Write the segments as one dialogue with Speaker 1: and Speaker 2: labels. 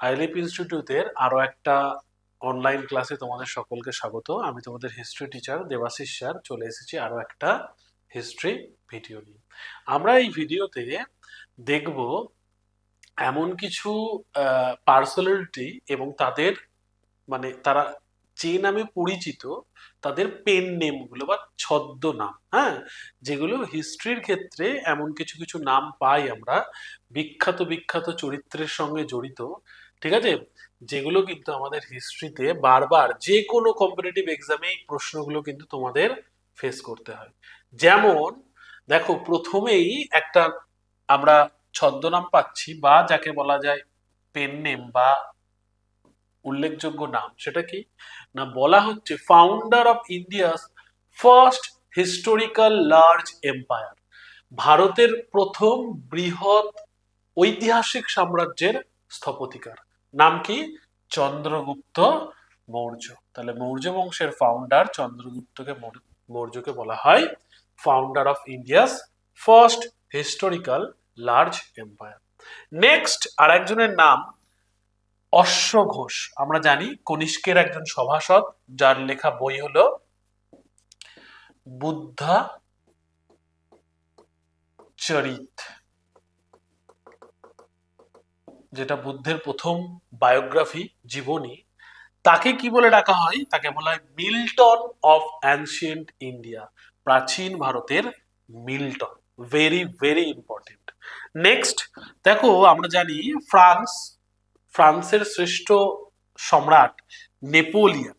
Speaker 1: আইলিপ ইনস্টিটিউটের আরো একটা অনলাইন ক্লাসে তোমাদের সকলকে স্বাগত। আমি তোমাদের হিস্ট্রি টিচার দেবাশিস স্যার চলে এসেছি আরো একটা হিস্ট্রি ভিডিও নিয়ে। আমরা এই ভিডিওতে দেখব এমন কিছু পার্সোনালিটি এবং তাদের মানে তারা যে নামে পরিচিত তাদের পেন নেমগুলো বা ছদ্মনাম, হ্যাঁ, যেগুলো হিস্ট্রির ক্ষেত্রে এমন কিছু কিছু নাম পাই আমরা বিখ্যাত বিখ্যাত চরিত্রের সঙ্গে জড়িত, ঠিক আছে, যেগুলো কিন্তু আমাদের হিস্ট্রিতে বারবার যে কোনো কম্পিটিটিভ এক্সামে এই প্রশ্নগুলো কিন্তু তোমাদের ফেস করতে হয়। যেমন দেখো, প্রথমেই একটা আমরা ছদ্মনাম পাচ্ছি বা যাকে বলা যায় পেন নেম বা উল্লেখযোগ্য নাম, সেটা কি না, বলা হচ্ছে founder of India's first historical large empire, ভারতের প্রথম বৃহৎ ঐতিহাসিক সাম্রাজ্যের স্থপতিকার। নাম কি? চন্দ্রগুপ্ত মৌর্য। তাহলে মৌর্য বংশের ফাউন্ডার চন্দ্রগুপ্তকে মৌর্যকে বলা হয় founder of India's first historical large empire. Next আরেকজনের নাম অশ্ব ঘোষ। আমরা জানি কনিষ্কের একজন সভাসদ, যার লেখা বই হলো বুদ্ধা চরিত, যেটা বুদ্ধের প্রথম বায়োগ্রাফি, জীবনী। তাকে কি বলে ডাকা হয়? তাকে বলা হয় মিল্টন অফ অ্যানশিয়েন্ট ইন্ডিয়া, প্রাচীন ভারতের Milton. Very very important. Next দেখো, আমরা জানি ফ্রান্সের শ্রেষ্ঠ সম্রাট নেপোলিয়ন,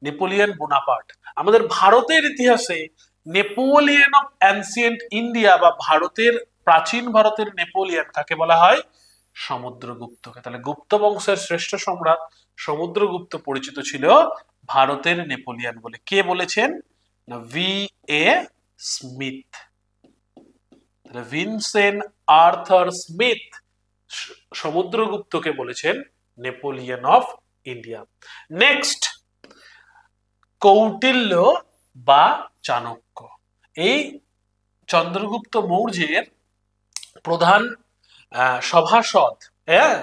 Speaker 1: নেপোলিয়ন বোনাপার্ট। আমাদের ভারতের ইতিহাসে নেপোলিয়ন অফ অ্যানসিয়েন্ট ইন্ডিয়া বা ভারতের প্রাচীন ভারতের নেপোলিয়ন কাকে বলা হয়? সমুদ্রগুপ্তকে। তাহলে গুপ্ত বংশের শ্রেষ্ঠ সম্রাট সমুদ্রগুপ্ত পরিচিত ছিল ভারতের নেপোলিয়ন বলে। কে বলেছেন? না, ভি এ স্মিথ। তাহলে ভিনসেন্ট আর্থার স্মিথ সমুদ্রগুপ্তকে বলেছেন Napoleon of India. Next Kautilya বা চাণক্য। এই চন্দ্রগুপ্ত মৌর্যের প্রধান সভাসদ, হ্যাঁ,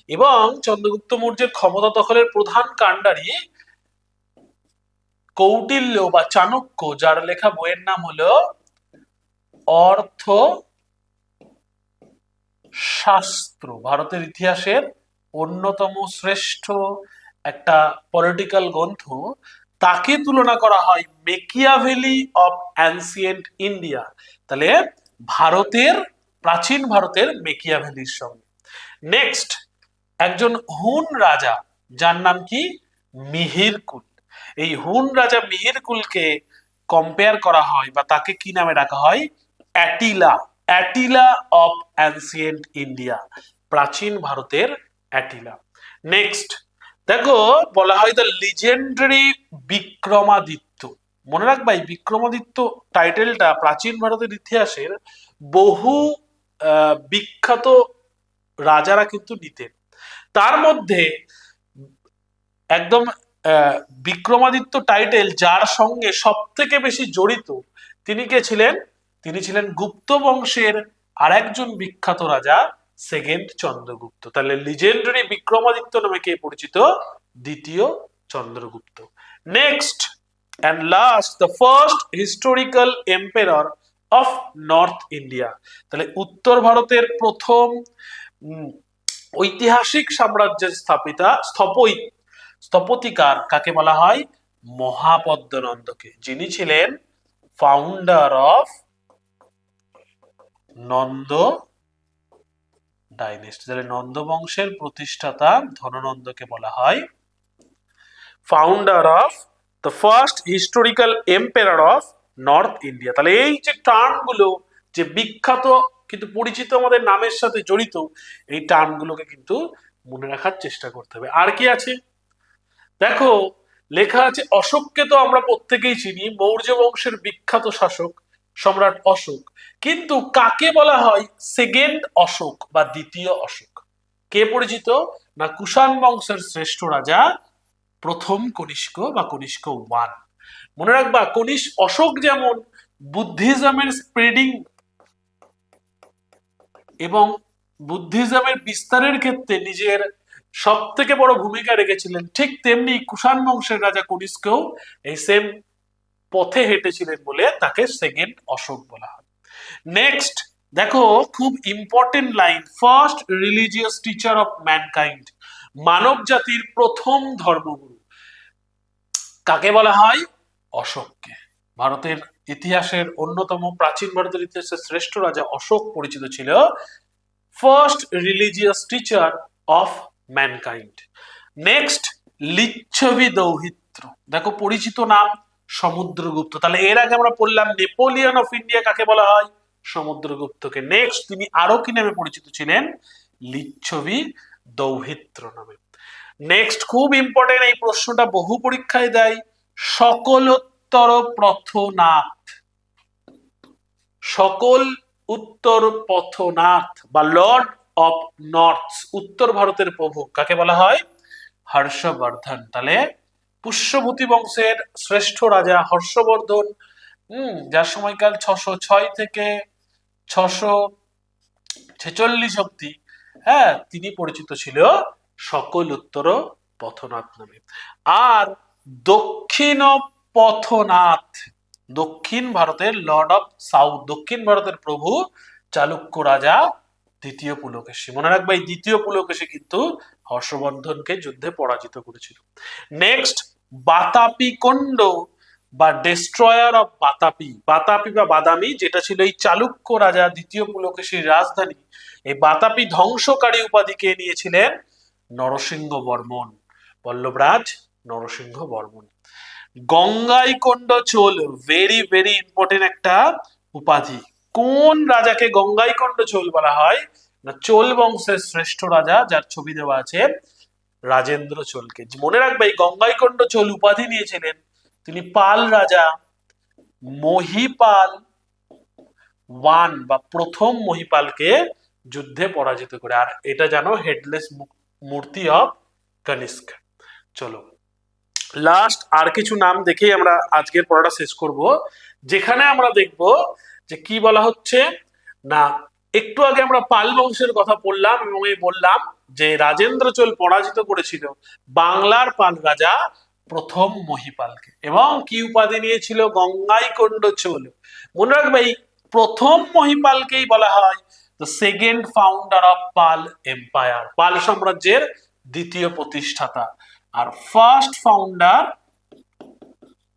Speaker 1: এবং চন্দ্রগুপ্ত মৌর্যের ক্ষমতা দখলের প্রধান কাণ্ডারি কৌটিল্য বা চাণক্য, যার লেখা বইয়ের নাম হলো অর্থ শাস্ত্র। ভারতের ইতিহাসের অন্যতম শ্রেষ্ঠ একটা পলিটিক্যাল গ্রন্থ। তাকে তুলনা করা হয় মেকিয়াভেলি অফ অ্যানসিয়েন্ট ইন্ডিয়া। তাহলে প্রাচীন ভারতের মেকিয়াভেলির সঙ্গে। নেক্সট একজন হুন রাজা, যার নাম কি? মিহিরকুল। এই হুন রাজা মিহিরকুলকে কম্পেয়ার করা হয় বা তাকে কি নামে ডাকা হয়? Attila, Attila of ancient India, প্রাচীন ভারতের অ্যাটিলা। নেক্সট দেখো, বলা হয় দ্য লিজেন্ডারি বিক্রমাদিত্য। মনে রাখবা, এই বিক্রমাদিত্য টাইটেলটা প্রাচীন ভারতের ইতিহাসের বহু বিখ্যাত রাজারা কিন্তু নিতেন। তার মধ্যে একদম বিক্রমাদিত্য টাইটেল যার সঙ্গে সব থেকে বেশি জড়িত, তিনি কে ছিলেন? তিনি ছিলেন গুপ্ত বংশের আরেকজন বিখ্যাত রাজা, সেকেন্ড চন্দ্রগুপ্ত। তাহলে লিজেন্ডারি বিক্রমাদিত্য নামে কে পরিচিত? দ্বিতীয় Chandragupta. Next and last the first historical empire of north India. তাহলে উত্তর ভারতের প্রথম ঐতিহাসিক সাম্রাজ্যের স্থপতিকার কাকে বলা হয়? মহাপদ্মনন্দকে, যিনি ছিলেন ফাউন্ডার অফ নন্দ ডাইনেস্টি। তাহলে নন্দ বংশের প্রতিষ্ঠাতা ধননন্দকে বলা হয় founder of the first historical empire of north India. তাহলে এই যে টার্মগুলো যে বিখ্যাত কিন্তু পরিচিত আমাদের নামের সাথে জড়িত, এই টার্মগুলোকে কিন্তু মনে রাখার চেষ্টা করতে হবে। আর কি আছে দেখো, লেখা আছে অশোককে তো আমরা প্রত্যেকেই চিনি, মৌর্য বংশের বিখ্যাত শাসক সম্রাট অশোক। কিন্তু কাকে বলা হয় সেকেন্ড অশোক বা দ্বিতীয় অশোক? কে পরিচিত? না, কুষাণ বংশের শ্রেষ্ঠ রাজা প্রথম কনিষ্ক বা কনিষ্ক ওয়ান। মনে রাখবা, অশোক যেমন বুদ্ধিজমের স্প্রেডিং এবং বুদ্ধিজমের বিস্তারের ক্ষেত্রে নিজের সব থেকে বড় ভূমিকা রেখেছিলেন, ঠিক তেমনি কুষাণ বংশের রাজা কনিষ্কও এই সেম পথে হেঁটেছিলেন বলে তাকে সেকেন্ড অশোক বলা হয়। নেক্সট দেখো, খুব important line, first religious teacher of mankind, মানব জাতির প্রথম ধর্মগুরু কাকে বলা হয়? অশোককে। ভারতের ইতিহাসের অন্যতম, প্রাচীন ভারতের ইতিহাসের শ্রেষ্ঠ রাজা অশোক পরিচিত ছিল first religious teacher of mankind. Next Lichchhavi দৌহিত্র, দেখো পরিচিত নাম সমুদ্রগুপ্ত। তাহলে এর আগে আমরা পড়লাম নেপোলিয়ন অফ ইন্ডিয়া কাকে বলা হয়? সমুদ্রগুপ্তকে। নেক্সট তিনি আরো কি নামে পরিচিত ছিলেন? লিচ্ছবি দৌহিত্র নামে। নেক্সট খুব ইম্পর্টেন্ট, এই প্রশ্নটা বহু পরীক্ষায় দেয়, সকলোত্তর পথনাথ। সকল উত্তর পথনাথ বা লর্ড অফ নর্থ, উত্তর ভারতের প্রভু কাকে বলা হয়? হর্ষবর্ধন। তাহলে পুষ্যভূতি বংশের শ্রেষ্ঠ রাজা হর্ষবর্ধন, যার সময়কাল 606 থেকে 646 অব্দি, হ্যাঁ, তিনি পরিচিত ছিল সকল উত্তর পথনাথ নামে। আর দক্ষিণ পথনাথ, দক্ষিণ ভারতের লর্ড অফ সাউথ, দক্ষিণ ভারতের প্রভু চালুক্য রাজা দ্বিতীয় পুলকেশী। মনে রাখবে এই দ্বিতীয় পুলকেশী কিন্তু হর্ষবর্ধনকে যুদ্ধে পরাজিত করেছিল। নেক্সট বাতাপি কন্ড বা ডেস্ট্রয়ার অফ বাতাপি, বাতাপি বা বাদামি, যেটা ছিল এই চালুক্য রাজা দ্বিতীয় পুলকেশীর রাজধানী, এই বাতাপি ধ্বংসকারী উপাধিকে নিয়েছিলেন নরসিংহ বর্মন, পল্লবরাজ Narasimha Varman. Gangaikonda Chola, very very important একটা উপাধি। কোন রাজাকে গঙ্গাইকোন্ড চোল বলা হয়? না, চোল বংশের শ্রেষ্ঠ রাজা, যার ছবি দেওয়া আছে, রাজেন্দ্র চোলকে। মনে রাখবে এই গঙ্গাইকোন্ড চোল উপাধি নিয়েছিলেন তিনি পাল রাজা মহিপাল ওয়ান বা প্রথম মহিপালকে যুদ্ধে পরাজিত করে। আর এটা জানো হেডলেস মূর্তি অফ কনিষ্ক। চলো লাস্ট আর কিছু নাম দেখেই আমরা আজকের পড়াটা শেষ করব, যেখানে আমরা দেখব যে কি বলা হচ্ছে না, একটু আগে আমরা পাল বংশের কথা বললাম এবং এই বললাম যে রাজেন্দ্র চোল পরাজিত করেছিল বাংলার পাল রাজা প্রথম মহিপালকে, এবং কি উপাধি নিয়েছিল? গঙ্গাইকোন্ড চোল। মনে রাখবে এই প্রথম মহিপালকেই বলা হয় the second founder of Pala empire, Pala সাম্রাজ্যের দ্বিতীয় প্রতিষ্ঠাতা। আর ফার্স্ট ফাউন্ডার,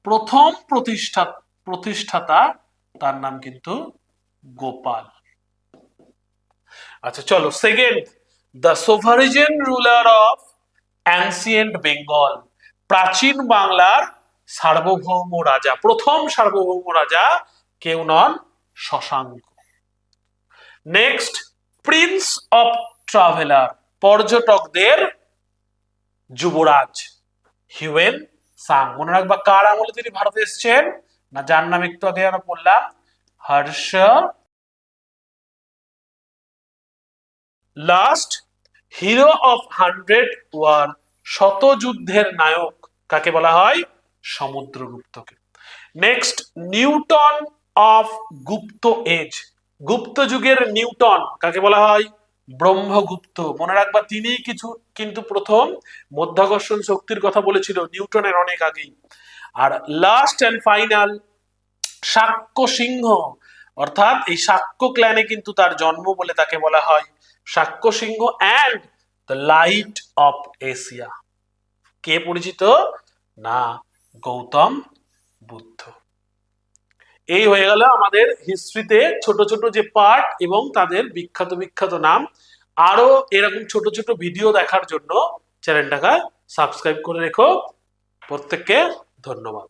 Speaker 1: প্রথম প্রতিষ্ঠাতা, তার নাম কিন্তু গোপাল। আচ্ছা চলো, second the sovereign ruler of ancient Bengal, প্রাচীন বাংলার সার্বভৌম রাজা, প্রথম সার্বভৌম রাজা কেউ নন, Shashanka. Next prince of traveller, পর্যটকদের যুবরাজ, হিউয়েন সাং। মনে রাখবা কার আমলে তিনি ভারতে এসেছেন? না, যার নাম একটু আগে আমরা বললাম, Harsha. Last hero of 100 war, শত যুদ্ধের নায়ক কাকে বলা হয়? সমুদ্রগুপ্তকে। Next Newton of Gupta age, Gupta যুগের নিউটন কাকে বলা হয়? ব্রহ্মগুপ্ত। মনে রাখবা তিনি কিন্তু প্রথম মাধ্যাকর্ষণ শক্তির কথা বলেছিল নিউটনের অনেক আগেই। আর লাস্ট এন্ড ফাইনাল শাক্য সিংহ, অর্থাৎ এই শাক্য ক্ল্যানে কিন্তু তার জন্ম বলে তাকে বলা হয় Shakya Simha and the light of Asia. কে পরিচিত? না, গৌতম বুদ্ধ। এই হয়ে গেল আমাদের হিস্ট্রিতে ছোট ছোট যে পার্ট এবং তাদের বিখ্যাত বিখ্যাত নাম। আরো এরকম ছোট ছোট ভিডিও দেখার জন্য চ্যানেলটাকে সাবস্ক্রাইব করে রেখো। প্রত্যেককে ধন্যবাদ।